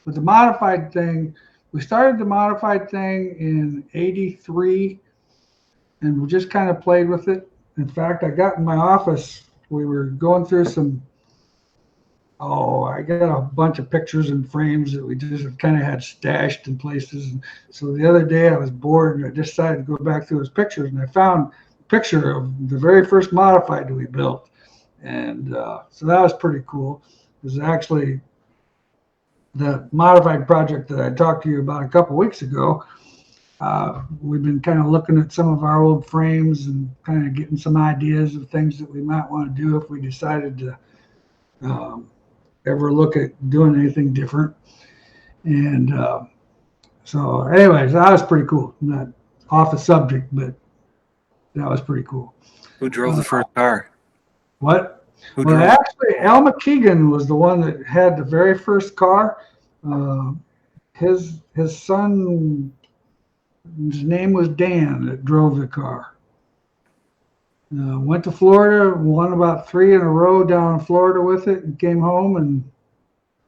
But the modified thing, we started the modified thing in 83, and we just kind of played with it. In fact, I got in my office, we were going through I got a bunch of pictures and frames that we just kind of had stashed in places. And so the other day I was bored and I decided to go back through those pictures, and I found a picture of the very first modified that we built. And so that was pretty cool. It was actually the modified project that I talked to you about a couple weeks ago. We've been kind of looking at some of our old frames and kind of getting some ideas of things that we might want to do if we decided to ever look at doing anything different. And so anyways, that was pretty cool. Not off the subject, but that was pretty cool. Who drove the first car? What? Actually, Al McKeegan was the one that had the very first car. His son, his name was Dan, that drove the car. Went to Florida, won about 3 in a row down in Florida with it, and came home, and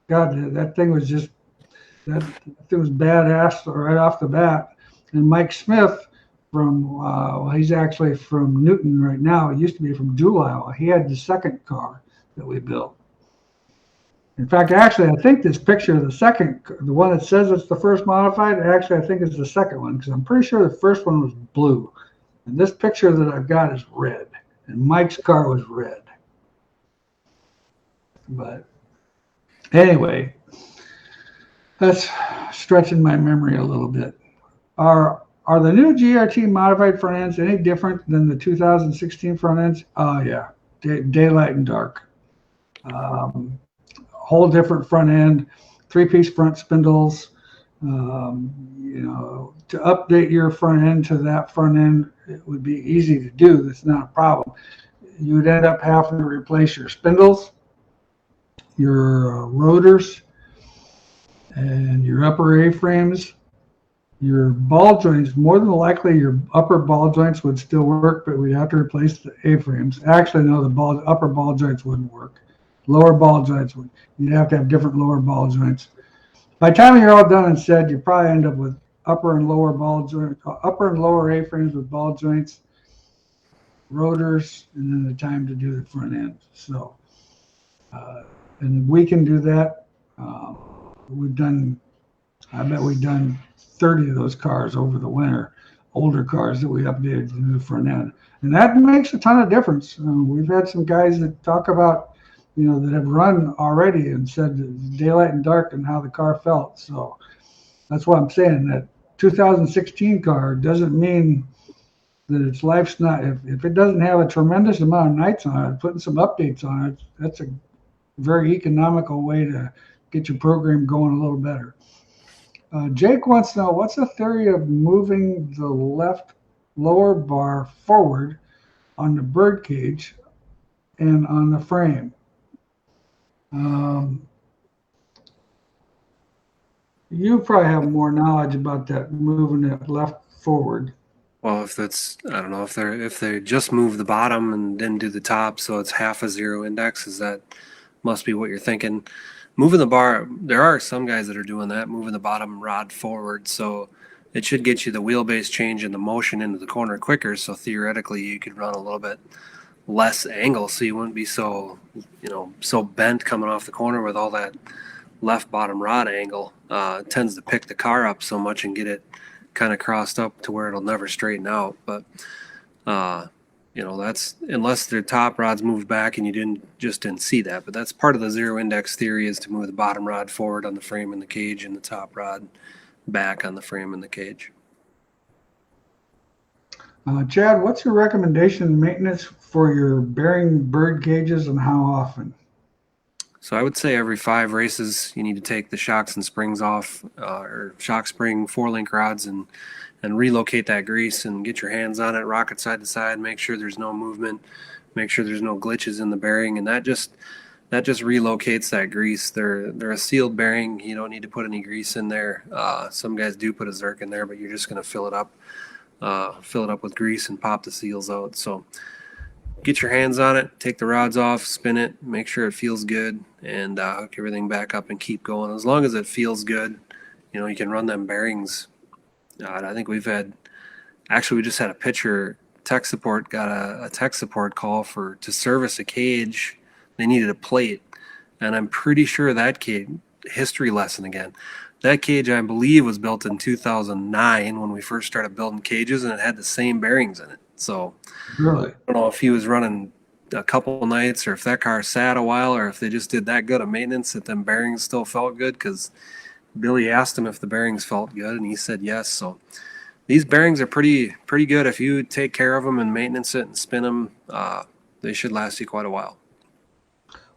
God, that thing was just that thing was badass right off the bat. And Mike Smith he's actually from Newton right now. He used to be from Jewel, Iowa. He had the second car that we built. In fact, actually, I think this picture of the one that says it's the first modified, actually, I think it's the second one, because I'm pretty sure the first one was blue. And this picture that I've got is red. And Mike's car was red. But anyway, that's stretching my memory a little bit. Are the new GRT modified front ends any different than the 2016 front ends? Oh, yeah. Daylight and dark. Whole different front end, 3-piece front spindles. To update your front end to that front end, it would be easy to do. That's not a problem. You would end up having to replace your spindles, your rotors, and your upper A-frames. Your ball joints, more than likely your upper ball joints would still work, but we'd have to replace the A-frames. Actually, no, the upper ball joints wouldn't work. Lower ball joints would. You'd have to have different lower ball joints. By the time you're all done and said, you probably end up with upper and lower A-frames with ball joints, rotors, and then the time to do the front end. So, and we can do that. I bet we've done 30 of those cars over the winter, older cars that we updated to the front end. And that makes a ton of difference. We've had some guys that talk about, that have run already and said daylight and dark and how the car felt. So that's what I'm saying. That 2016 car doesn't mean that its life's not, if it doesn't have a tremendous amount of nights on it, putting some updates on it, that's a very economical way to get your program going a little better. Jake wants to know, what's the theory of moving the left lower bar forward on the bird cage and on the frame? You probably have more knowledge about that, moving it left forward. Well, I don't know if they just move the bottom and then do the top, so it's half a zero index. That must be what you're thinking. Moving the bar, there are some guys that are doing that, moving the bottom rod forward, so it should get you the wheelbase change and the motion into the corner quicker. So theoretically, you could run a little bit less angle, so you wouldn't be so bent coming off the corner with all that left bottom rod angle. It tends to pick the car up so much and get it kind of crossed up to where it'll never straighten out. But that's unless their top rod's moved back and you didn't see that. But that's part of the zero index theory, is to move the bottom rod forward on the frame and the cage and the top rod back on the frame and the cage. Chad, what's your recommendation maintenance for your bearing bird cages, and how often? So I would say every 5 races, you need to take the shocks and springs off, or shock spring 4-link rods, and relocate that grease and get your hands on it, rock it side to side, make sure there's no movement, make sure there's no glitches in the bearing, and that just relocates that grease. They're a sealed bearing. You don't need to put any grease in there. Some guys do put a Zerk in there, but you're just going to fill it up with grease and pop the seals out. So get your hands on it, take the rods off, spin it, make sure it feels good, and hook everything back up and keep going. As long as it feels good, you can run them bearings. I think we just had a pitcher tech support, got a tech support call to service a cage. They needed a plate, and I'm pretty sure that cage, history lesson again, that cage I believe was built in 2009 when we first started building cages, and it had the same bearings in it. So really, I don't know if he was running a couple of nights, or if that car sat a while, or if they just did that good of maintenance that them bearings still felt good, because Billy asked him if the bearings felt good, and he said yes. So these bearings are pretty good. If you take care of them and maintenance it and spin them, they should last you quite a while.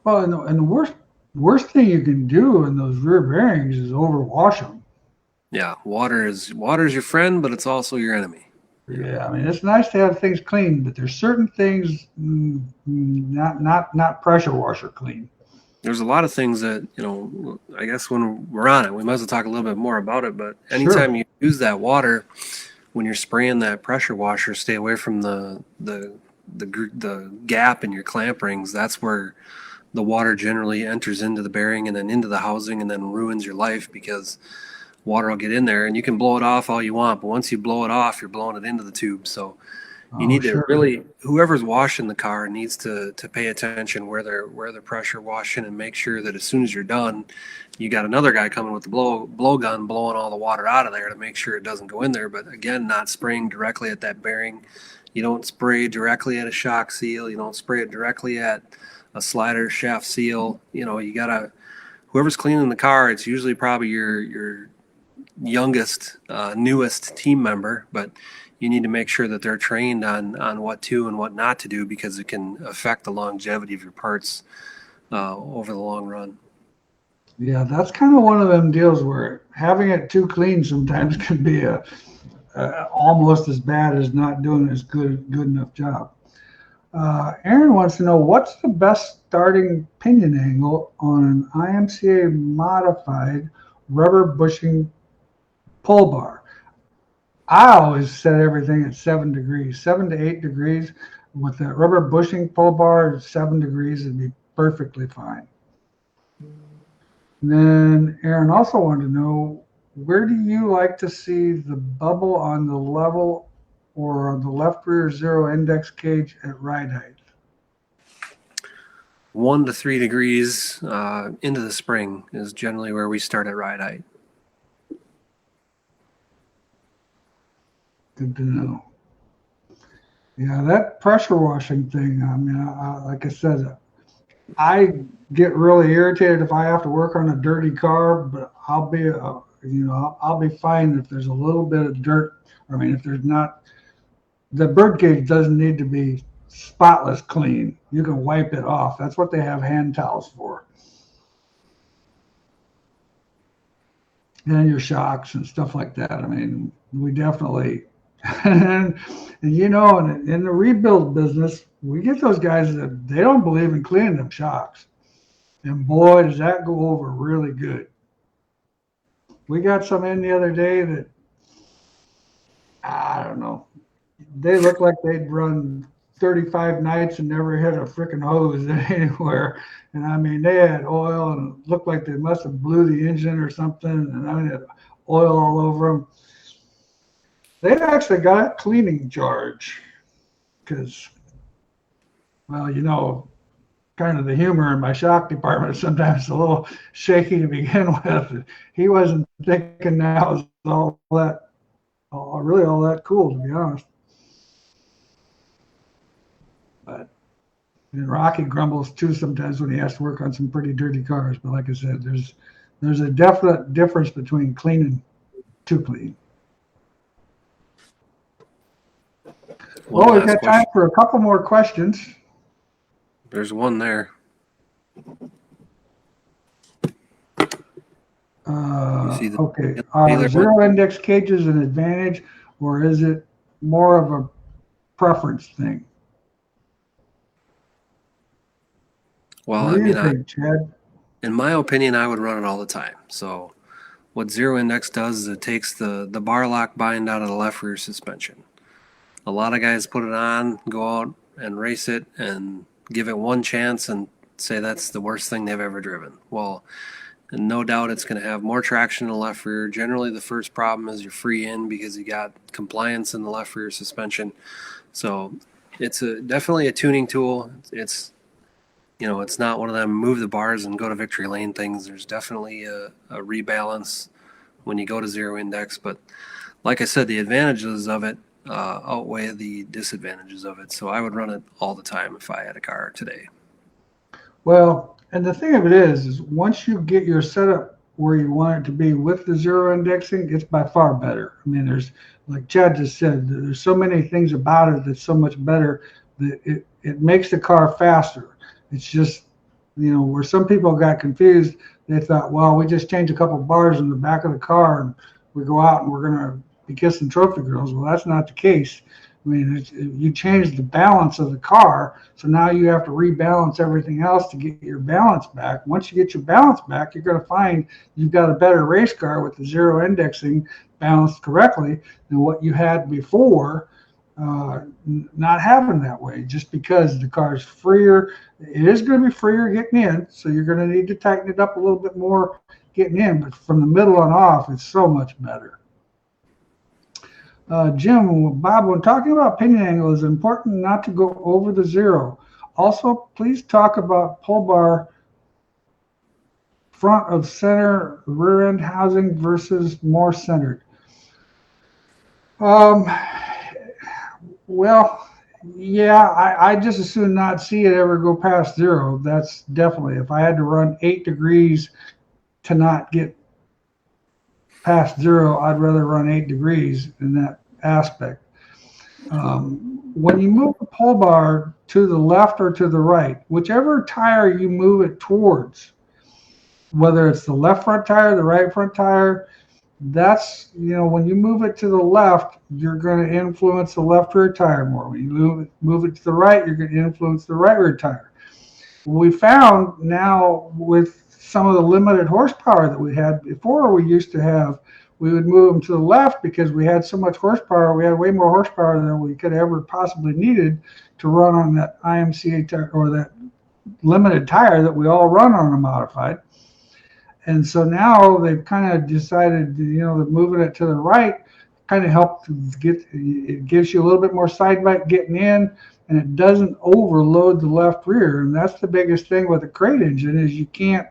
Well, and the worst thing you can do in those rear bearings is overwash them. Yeah, water is your friend, but it's also your enemy. Yeah, I mean, it's nice to have things clean, but there's certain things not pressure washer clean. There's a lot of things that, I guess when we're on it, we might as well talk a little bit more about it. But anytime you use that water, when you're spraying that pressure washer, stay away from the the gap in your clamp rings, that's where the water generally enters into the bearing and then into the housing and then ruins your life, because water will get in there and you can blow it off all you want, but once you blow it off, you're blowing it into the tube. So you need to really, whoever's washing the car needs to pay attention where they're pressure washing, and make sure that as soon as you're done, you got another guy coming with the blow gun blowing all the water out of there to make sure it doesn't go in there. But again, not spraying directly at that bearing. You don't spray directly at a shock seal. You don't spray it directly at a slider shaft seal. You know, you gotta, whoever's cleaning the car, it's usually probably your youngest, newest team member, but you need to make sure that they're trained on what to and what not to do, because it can affect the longevity of your parts over the long run. Yeah, that's kind of one of them deals where having it too clean sometimes can be almost as bad as not doing as good enough job. Aaron wants to know, what's the best starting pinion angle on an IMCA modified rubber bushing pull bar? I always set everything at 7 degrees, 7 to 8 degrees. With that rubber bushing pull bar, 7 degrees would be perfectly fine. And then Aaron also wanted to know, where do you like to see the bubble on the level or on the left rear zero index cage at ride height? 1 to 3 degrees into the spring is generally where we start at ride height. Good to know. Yeah, that pressure washing thing, I mean, like I said, I get really irritated if I have to work on a dirty car, but I'll be fine if there's a little bit of dirt. I mean, if there's not, the bird cage doesn't need to be spotless clean. You can wipe it off. That's what they have hand towels for. And your shocks and stuff like that. I mean, we definitely, and you know, in the rebuild business, we get those guys that they don't believe in cleaning them shocks. And boy, does that go over really good. We got some in the other day that, I don't know, they look like they'd run 35 nights and never hit a freaking hose anywhere. And I mean, they had oil and it looked like they must have blew the engine or something. And I mean, had oil all over them. They actually got a cleaning charge because, well, you know, kind of the humor in my shock department is sometimes a little shaky to begin with. He wasn't thinking that was all that cool, to be honest. But and Rocky grumbles too sometimes when he has to work on some pretty dirty cars. But like I said, there's a definite difference between clean and too clean. Well, we've got time for a couple more questions. There's one there. Okay. Are zero index cages an advantage, or is it more of a preference thing? Well, what do you think, Chad? In my opinion, I would run it all the time. So what zero index does is it takes the bar lock bind out of the left rear suspension. A lot of guys put it on, go out and race it and give it one chance and say that's the worst thing they've ever driven. Well, and no doubt it's going to have more traction in the left rear. Generally, the first problem is your free in because you got compliance in the left rear suspension. So it's definitely a tuning tool. It's not one of them move the bars and go to victory lane things. There's definitely a rebalance when you go to zero index. But like I said, the advantages of it outweigh the disadvantages of it. So I would run it all the time if I had a car today. Well, and the thing of it is once you get your setup where you want it to be with the zero indexing, it's by far better. I mean, there's, like Chad just said, there's so many things about it that's so much better that it makes the car faster. It's just, where some people got confused, they thought, well, we just change a couple bars in the back of the car and we go out and we're going to be kissing trophy girls. Well, that's not the case. I mean, you change the balance of the car, so now you have to rebalance everything else to get your balance back. Once you get your balance back, you're going to find you've got a better race car with the zero indexing balanced correctly than what you had before. not having that way, just because the car's freer. It is going to be freer getting in, so you're going to need to tighten it up a little bit more getting in, but from the middle on off, it's so much better. Jim, Bob, when talking about pinion angle, it's important not to go over the zero. Also, please talk about pull bar front of center rear end housing versus more centered. Well, yeah, I just as soon not see it ever go past zero. That's definitely, if I had to run 8 degrees to not get past zero, I'd rather run 8 degrees in that aspect. When you move the pull bar to the left or to the right, whichever tire you move it towards, whether it's the left front tire, the right front tire, that's, when you move it to the left, you're going to influence the left rear tire more. When you move it to the right, you're going to influence the right rear tire. We found now with some of the limited horsepower that we had before, we used to have, we would move them to the left because we had so much horsepower. We had way more horsepower than we could ever possibly needed to run on that IMCA tire, or that limited tire that we all run on a modified. And so now they've kind of decided, that moving it to the right kind of helped it gives you a little bit more side bite getting in, and it doesn't overload the left rear. And that's the biggest thing with a crate engine, is you can't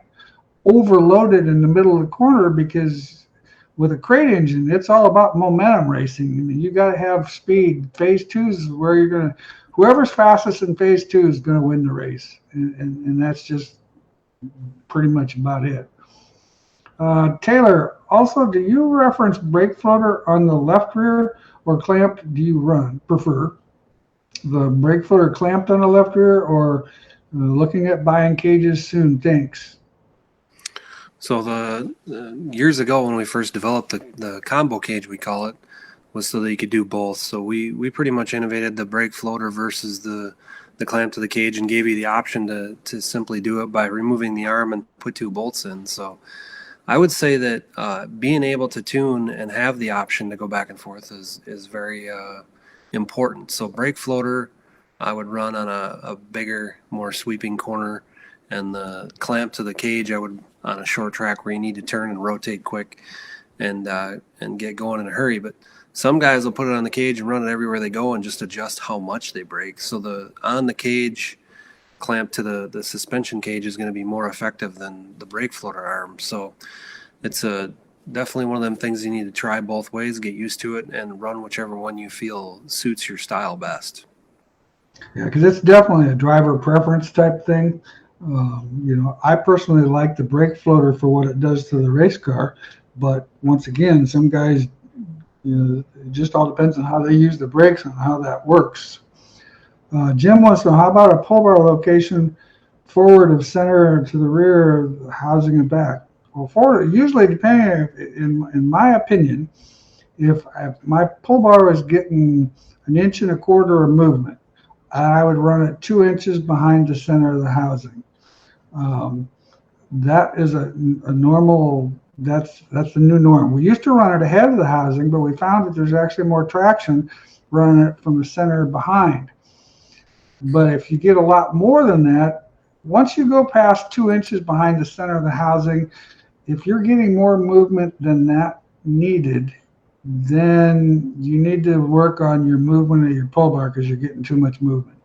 overload it in the middle of the corner, because with a crate engine, it's all about momentum racing. I mean, you got to have speed. Phase 2 is where whoever's fastest in phase 2 is going to win the race. And that's just pretty much about it. Taylor, also, do you reference brake floater on the left rear, or clamped do you prefer? The brake floater clamped on the left rear, or looking at buying cages soon? Thanks. So the years ago when we first developed the combo cage, we call it, was so that you could do both. So we pretty much innovated the brake floater versus the clamp to the cage, and gave you the option to simply do it by removing the arm and put 2 bolts in. So I would say that being able to tune and have the option to go back and forth is very important. So brake floater, I would run on a bigger, more sweeping corner, and the clamp to the cage, I would on a short track where you need to turn and rotate quick and get going in a hurry. But some guys will put it on the cage and run it everywhere they go and just adjust how much they brake. So the on the cage clamp to the suspension cage is going to be more effective than the brake floater arm. So it's definitely one of them things you need to try both ways, get used to it, and run whichever one you feel suits your style best. Yeah, because it's definitely a driver preference type thing. I personally like the brake floater for what it does to the race car, but once again, some guys, it just all depends on how they use the brakes and how that works. Jim wants to know, how about a pull bar location forward of center to the rear of the housing and back? Well, forward, usually depending, in my opinion, if my pull bar is getting 1.25 inches of movement, I would run it 2 inches behind the center of the housing. That is a normal, that's the new norm. We used to run it ahead of the housing, but we found that there's actually more traction running it from the center behind. But if you get a lot more than that, once you go past 2 inches behind the center of the housing, if you're getting more movement than that needed, then you need to work on your movement of your pull bar, because you're getting too much movement.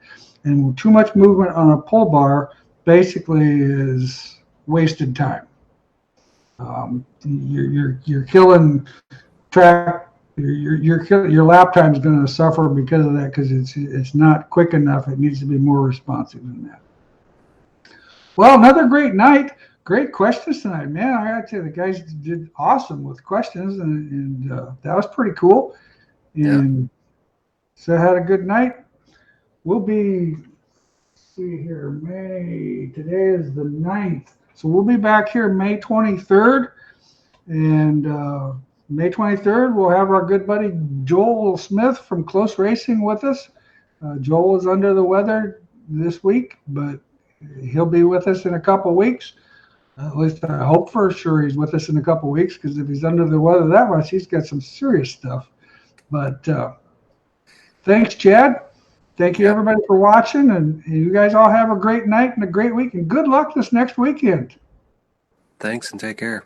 And too much movement on a pull bar basically is wasted time. You're killing track. Your lap time is going to suffer because of that, because it's not quick enough. It needs to be more responsive than that. Well, another great night. Great questions tonight, man. I gotta tell you, the guys did awesome with questions, and that was pretty cool. And so I had a good night. We'll be, see here, today is the 9th. So we'll be back here May 23rd. And May 23rd, we'll have our good buddy Joel Smith from Close Racing with us. Joel is under the weather this week, but he'll be with us in a couple of weeks. At least I hope for sure he's with us in a couple of weeks, because if he's under the weather that much, he's got some serious stuff. But Thanks, Chad. Thank you, Yeah. everybody, for watching. And you guys all have a great night and a great week. And good luck this next weekend. Thanks and take care.